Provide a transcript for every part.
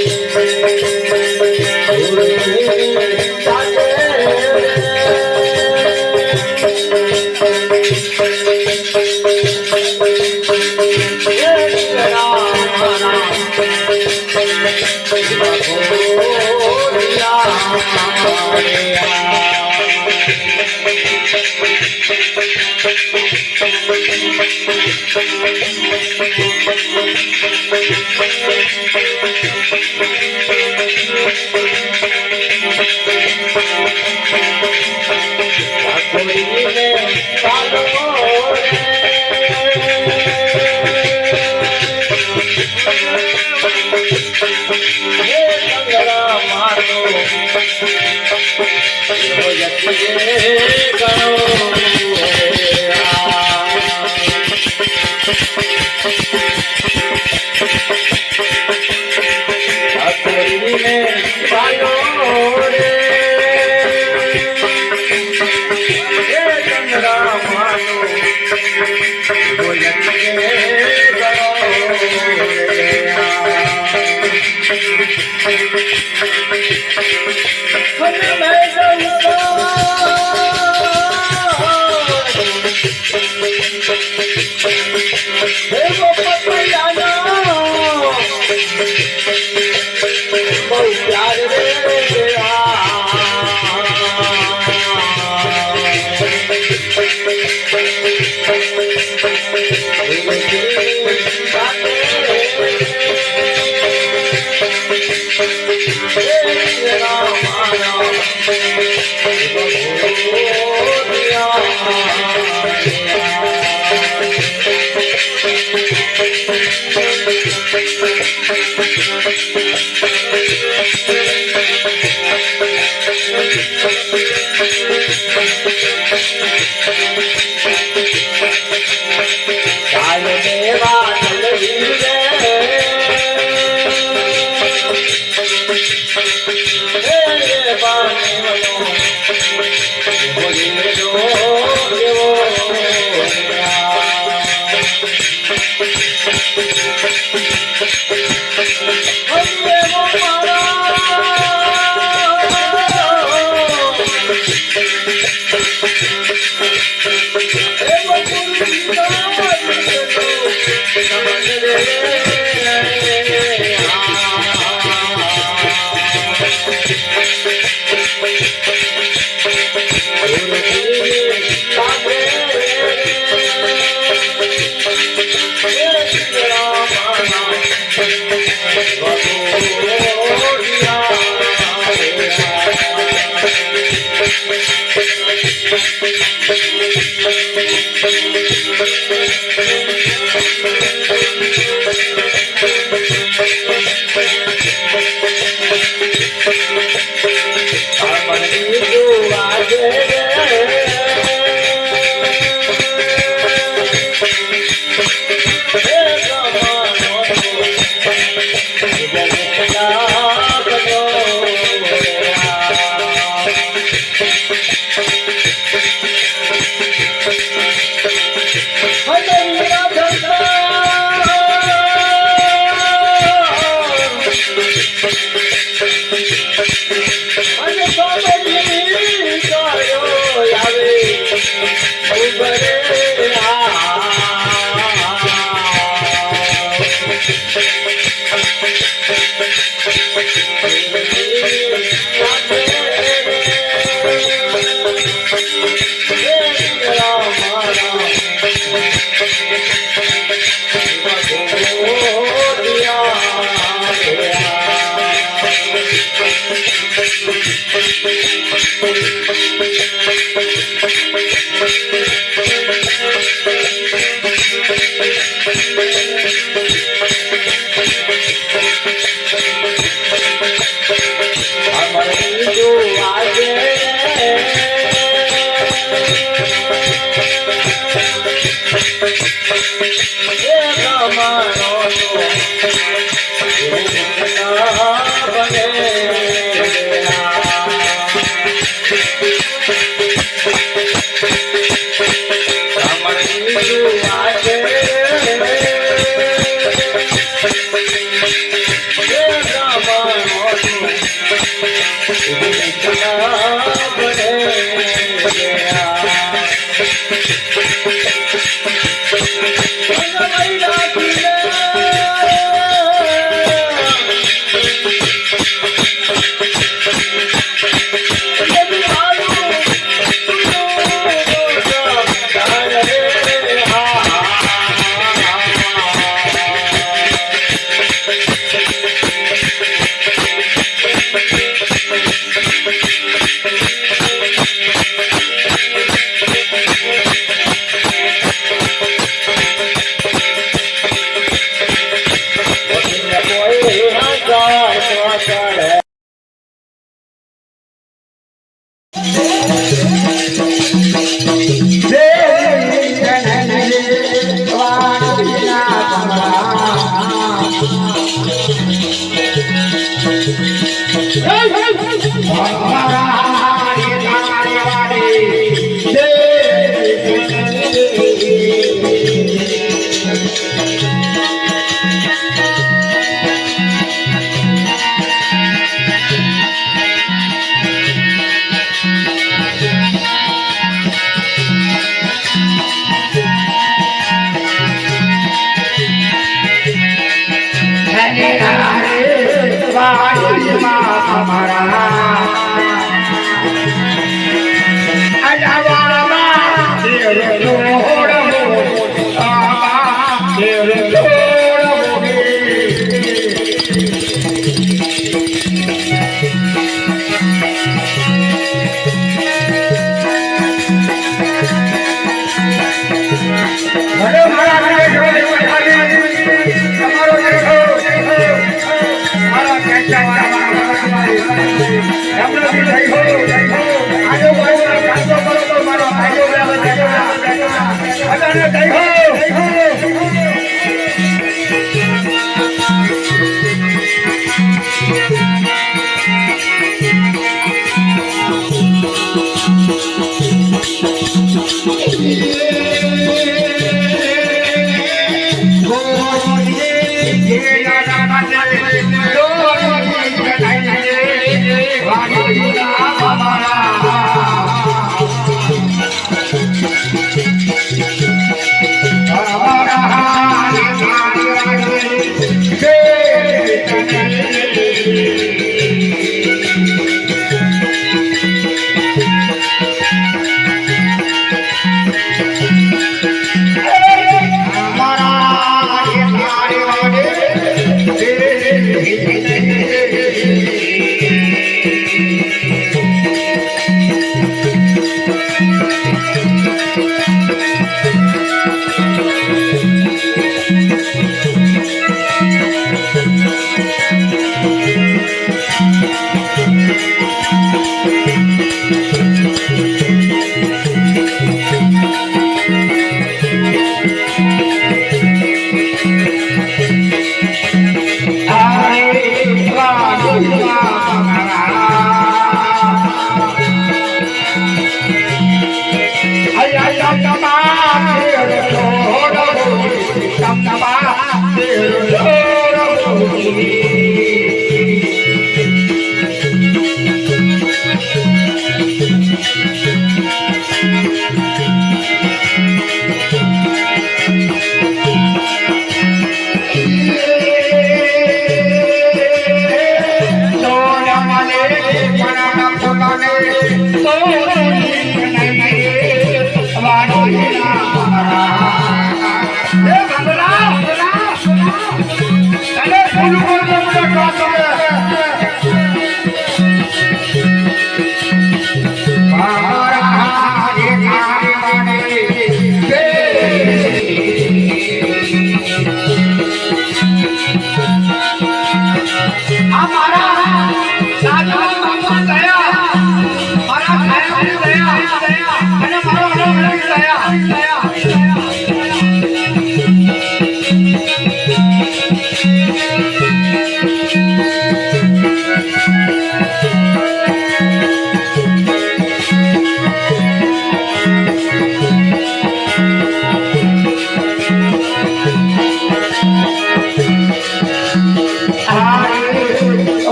Yeah.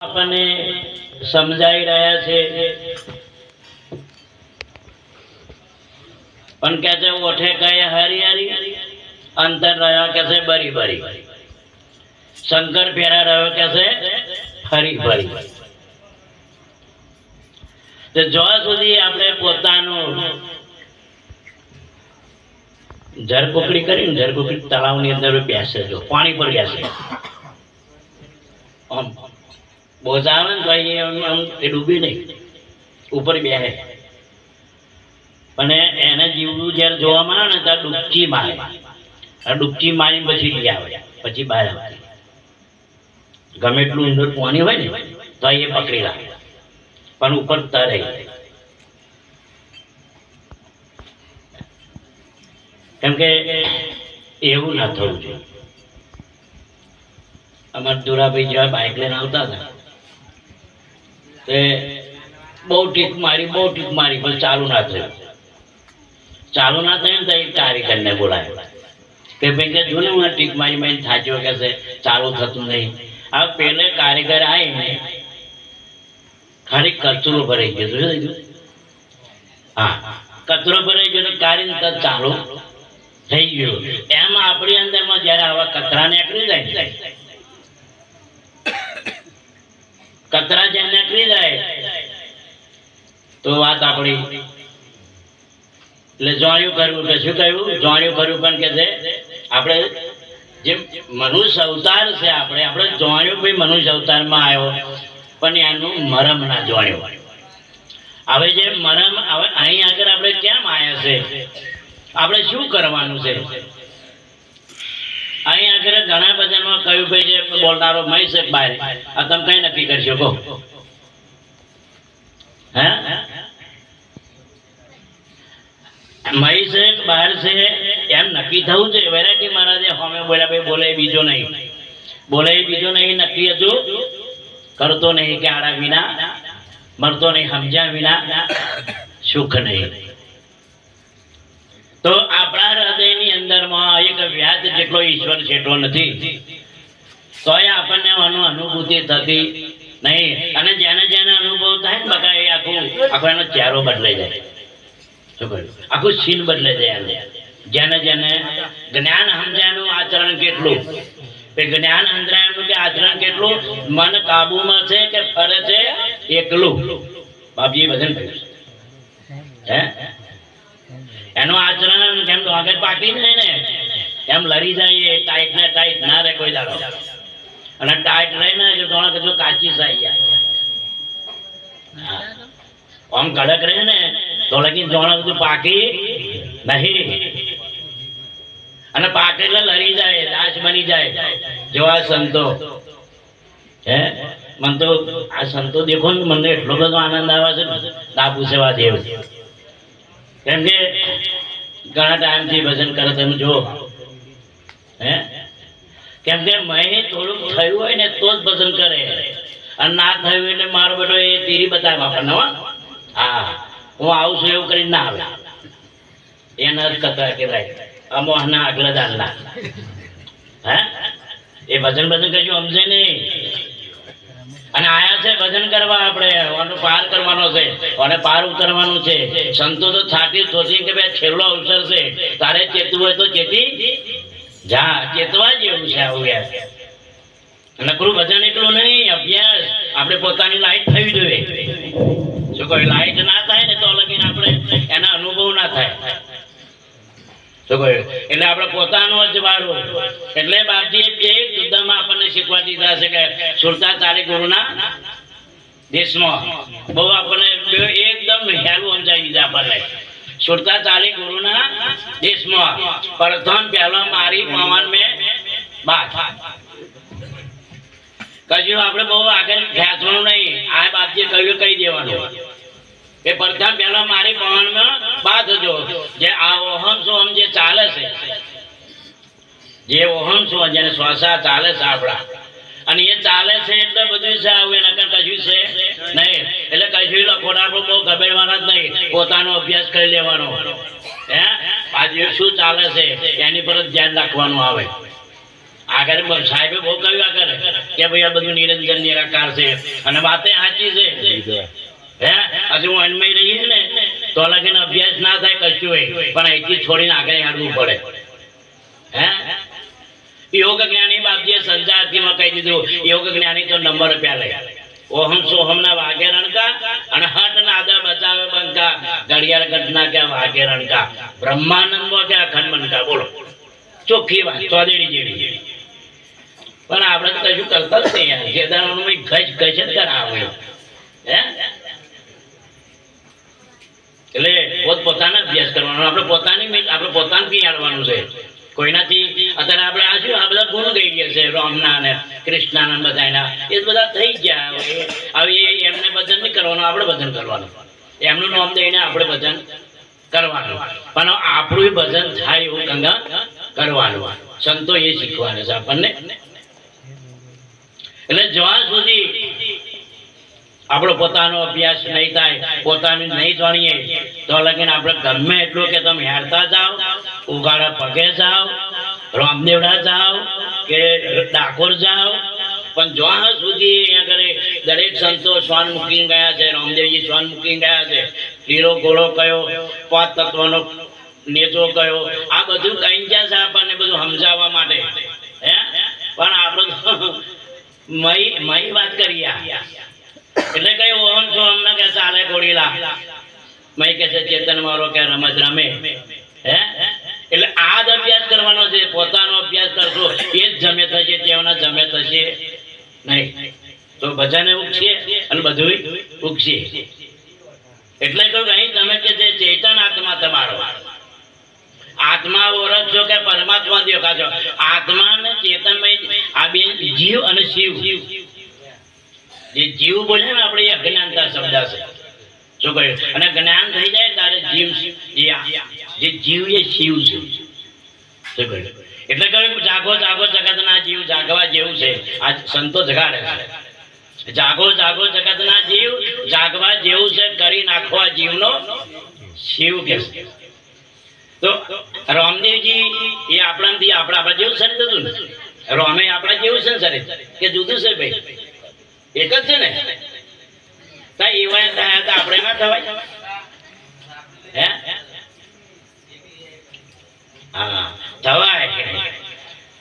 આપણને સમજાઈ રહ્યા છે પણ કે છે ઓઠે કહે હરી હરી અંતર રહ્યો કે છે બરી બરી શંકર ફેરા રહ્યો કે છે હરી ભરી તો જ્યાં સુધી આપણે પોતાનું ઝરકુકડી કરીને ઝરકુકડી તળાવની અંદર બેસે જો પાણી પર બેસે આમ બોઝ આવે ને તો આમ એ ડૂબી નહીં ઉપર બેસે અને એને જીવવું જ્યારે જોવામાં આવે ને ત્યારે ડૂબકી મારે આ ડૂબકી મારી પછી લઈ આવે પછી બહાર આવે ગમે એટલું અંદર પાણી હોય ને તો એ પકડી રાખે પણ ઉપર તરે કેમ કે એવું ના થવું જોઈએ અમારા દુરાભાઈ જેવા બાઇક લઈને આવતા હતા તે બહુ ટીક મારી પણ ચાલુ ના થયું ને તો એક કારીગરને બોલાય કે ભાઈ કે જો ને હું ટીક મારી થાચ્યો કે છે ચાલુ થતું નહીં આ પેલે કારીગર આવીને ખાલી કચરો ભરાઈ ગયો શું હા કચરો ભરાઈ ગયો કારીને ચાલુ થઈ ગયું એમ આપણી અંદરમાં જયારે આવા કચરા નીકળી જાય કચરા જ્યાં નીકળી જાય તો વાત આપણી એટલે જોણ્યું કરવું કે શું કહ્યું જોણ્યું કરવું પણ કે છે આપણે જે મનુષ્ય અવતાર છે આપણે જોણ્યું ભાઈ મનુષ્ય અવતારમાં આવ્યો પણ એનું મરમ ના જોણ્યું હવે જે મરમ હવે અહીં આગળ આપણે કેમ આવ્યા છે આપણે શું કરવાનું છે અહીં આગળ ઘણા બધામાં કહ્યું ભાઈ જે બોલનારો મહી છે બહાર આ તમે કઈ નક્કી કરશો કહો હે મહી છે બહાર છે એમ નક્કી થવું છે વેરાયટી મહારાજે હોમે બોલ્યા ભાઈ બોલે બીજો નહીં નક્કી હજુ કરતો નહીં કે આડા વિના મરતો નહીં સમજ્યા વિના સુખ નહીં તો આપણા હૃદયની અંદરમાં એક વ્યાજ જેટલો ઈશ્વર છેટો નથી તોય આપણને અનુભૂતિ થતી નહીં અને જેને જેને અનુભવ થાય ને બકા એ આખો એનો ચહેરો બદલાઈ જાય શું કહ્યું આખું છીન બદલાઈ જાય જેને જેને જ્ઞાન સમજાયનું આચરણ કેટલું જ્ઞાન સમજાયનું કે આચરણ કેટલું મન કાબુમાં છે કે ફરે છે એકલું બાપજીએ ભજન કહ્યું હે એનું આચરણ કેમ આગળ પાકી જાય ને એમ લડી જાય ટાઈટ ને ટાઈટ ના રહે કોઈ દાડો અને ટાઈટ રહે ને જો થોડા કચો કાચી સાઈ જાય આમ કડક રહે ને તો લગી જોણા બધું પાકી નહીં અને પાકે એટલે લડી જાય દાસ બની જાય જેવા સંતો હે મન તો આ સંતો દેખો ને મને એટલો બધો આનંદ આવે છે ના પૂછવા દેવ કેમ કે ઘણા ટાઈમથી ભજન કરે તમે જો હે કેમ કે મેં થોડુંક થયું હોય ને તો જ ભજન કરે અને ના થયું એટલે મારો બેટો એ તીરી બતાવે આપણને હા હું આવું છું એવું કરીને ના આવે એના જ કથા કહેવાય અમોહના આગલા દાનના હે એ ભજન કશું સમજે નહીં અને આયા છે ભજન કરવા આપણે પાર કરવાનો છે અને પાર ઉતરવાનું છે સંતો તો છાતી સોચી કે ભાઈ છેલ્લો અવસર છે તારે ચેતવું હોય તો ચેતી જા ચેતવા જેવું છે આવું યાર નકરું ભજન એટલું નહીં અભ્યાસ આપણે પોતાની લાઈટ થવી જોઈએ જો કોઈ લાઈટ ના થાય ને તો લગીને આપણે એના અનુભવ ના થાય શું કહ્યું એટલે આપણે પોતાનું જ વાળું એટલે બાપજીએ બે યુદ્ધમાં આપણને શીખવા દીધા છે કે સુરતા ચાલી ગુરુના દેશમાં બહુ આપણને એકદમ હેલું સમજાવી દીધા આપણને સુરતા ચાલી ગુરુના દેશમાં પ્રથમ પહેલો મારી પવન મેં બાત કશું આપણે બહુ આગળ ખેંચવાનું નહીં આ બાપજીએ કહ્યું કહી દેવાનું એ પ્રથમ પહેલા મારી પવનમાં બાદ જો જે આ ઓહમ સોહમ જે ચાલે છે જે ઓહમ સોહમ જેને શ્વાસા ચાલે છે આપણા અને એ ચાલે છે એટલે બધું છે આવું એના કરતા કશું છે નહીં. એટલે કશું લખોટા બહુ ગબેડવાના જ નહીં, પોતાનો અભ્યાસ કરી લેવાનો. હે આજે શું ચાલે છે એની પર જ ધ્યાન રાખવાનું આવે. આગળ સાહેબે બહુ કહ્યું આગળ કે ભાઈ આ બધું નિરંજન નિરાકાર છે અને વાતે સાચી છે. હે હજુ હું અન્મય રહીએ ને તો લગીને અભ્યાસ ના થાય કશું હોય, પણ અહીંથી છોડીને આગળ હાડવું પડે. હે યોગ જ્ઞાની બાપજીએ સંજાતિમાં કહી દીધું, યોગ જ્ઞાની તો નંબર રૂપિયા લે. ઓહમ સોહમ ના વાગે રણકા અને હટ નાદા બચાવે બંકા, ઘડિયાળ ઘટના ક્યાં વાગે રણકા, બ્રહ્માનંદમાં ક્યાં અખંડ બનકા. બોલો ચોખ્ખી વાત ચોદેડી જેવી. પણ આપણે તો કશું કરતા જ નહીં યાર. કેદારનું ગજ ગજ જ કરાવે. હે એટલે પોતાનો અભ્યાસ કરવાનો, આપણે પોતાને પીયાડવાનું છે. કોઈનાથી અત્યારે આપણે આ શું આ બધા ગુણ ગઈ ગયા છે રામના ને કૃષ્ણના બધાના, એ બધા થઈ ગયા. હવે એમને ભજન નહીં કરવાનું, આપણે ભજન કરવાનું. એમનું નામ દઈને આપણે ભજન કરવાનું, પણ આપણું ભજન થાય એવું ગંગા કરવાનું. સંતો એ શીખવાને છે આપણને. એટલે જ્યાં સુધી આપણો પોતાનો અભ્યાસ નહીં થાય, પોતાનું નહીં જાણીએ તો લગીને આપણે ગમે એટલું કે તમે હેરતા જાઓ, ઉગાડા પગે જાઓ, રામદેવડા જાઓ કે ડાકોર જાઓ, પણ જ્યાં સુધી અહીંયા કરે દરેક સંતો શ્વાન મૂકી ગયા છે. રામદેવજી શ્વાન મૂકી ગયા છે. લીલો ઘોડો કયો, પાંચ તત્વનો નેચો કયો, આ બધું કઈ ગયા છે આપણને બધું સમજાવવા માટે. હે પણ આપણે મય વાત કરીએ એટલે કઈ ઓહમ છો અમને કે ચાલે ગોળીલા મય કે છે ચેતન મારો કે રમત રમે. હે એટલે આ જ અભ્યાસ કરવાનો છે. પોતાનો અભ્યાસ કરશો એ જ જમે થશે, તેઓના જમે થશે નહીં. તો ભજન ઉગશે અને બધું ઉગશે. એટલે કહ્યું અહીં તમે કે છે ચેતન આત્મા તમારો, આત્મા ઓળખશો કે પરમાત્મા દેખાશો. આત્મા ને ચેતનમય આ બે જીવ અને શિવ. જે જીવ બોલે ને આપણે એ અજ્ઞાનતા શબ્દ છે. શું કહ્યું? અને જ્ઞાન થઈ જાય ત્યારે જીવ જે જીવ એ શિવ છે. શું કહ્યું? એટલે કહ્યું જાગો જાગો જગતના જીવ જાગવા જેવું છે. આ સંતો જગાડે છે. જાગો જાગો જગતના જીવ જાગવા જેવું છે, કરી નાખવા જીવનો શિવ કે છે. તો રામદેવજી એ આપણાથી આપણા જેવું શરીર હતું ને. રામે આપણા જેવું છે શરીર કે જુદું છે ભાઈ? એક જ છે ને. એવા થયા હતા આપણે ના થવાય. હે હા થવાય.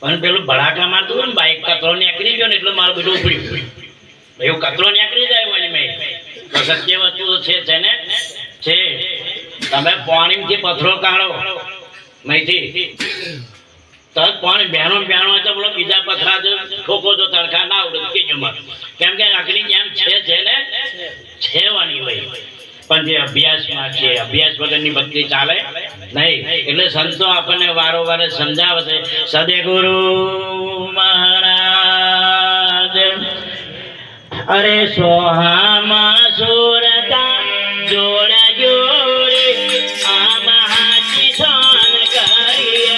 પણ પેલું ભડાકા મારતું હોય ને બાઈક, કચરો નીકળી ગયો ને એટલે મારું બધું ઉપડ્યું. એવું કચરો નીકળી જાય મને મેં તો સત્ય વસ્તુ છે ને છે. તમે પાણીથી પથરો કાઢો મહીથી તરત પાણી બહેનો હોય તો બોલો બીજા પથરા ઠોકો તો તડકા ના આવડે કેજો માં. કેમ કે આખરી જેમ છે ને છેવાની હોય. પણ જે અભ્યાસમાં છે, અભ્યાસ વગરની ભક્તિ ચાલે નહીં. એટલે સંતો આપણને વારંવાર સમજાવે છે. સદગુરુ મહારાજ અરે સોહામાં સુરતા જોડે જોડે આમાં હાથી સોન કરીએ.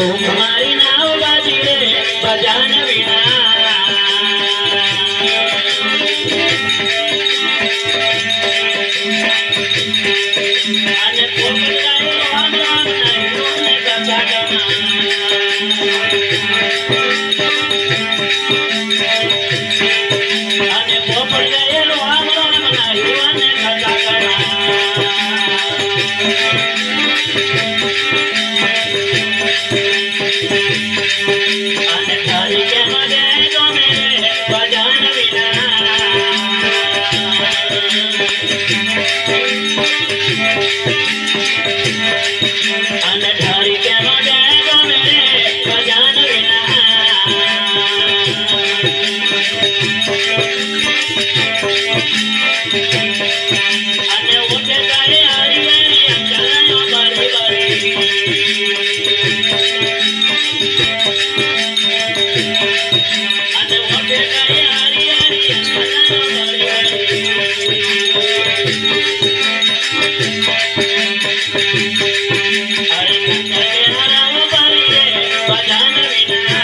ભૂખ મારી નાવ બાજી રે ભજન વિના અને પોપડાએ રામ રામ નાયો ને કથા અને પોપડાએ રામ રામ નાયો ને કથા અને ધારી કે મગે ગમે ભજન વિના અને ધારી કે મગે ગમે ભજન વિના અને ઉઠે ગાય હરી હરી અંજનો બરી બરી અને ઉઠે ગાય હરી હરી અંજનો બરી બરી અરે કુંકે હરાવ બરી રે ભજન વિના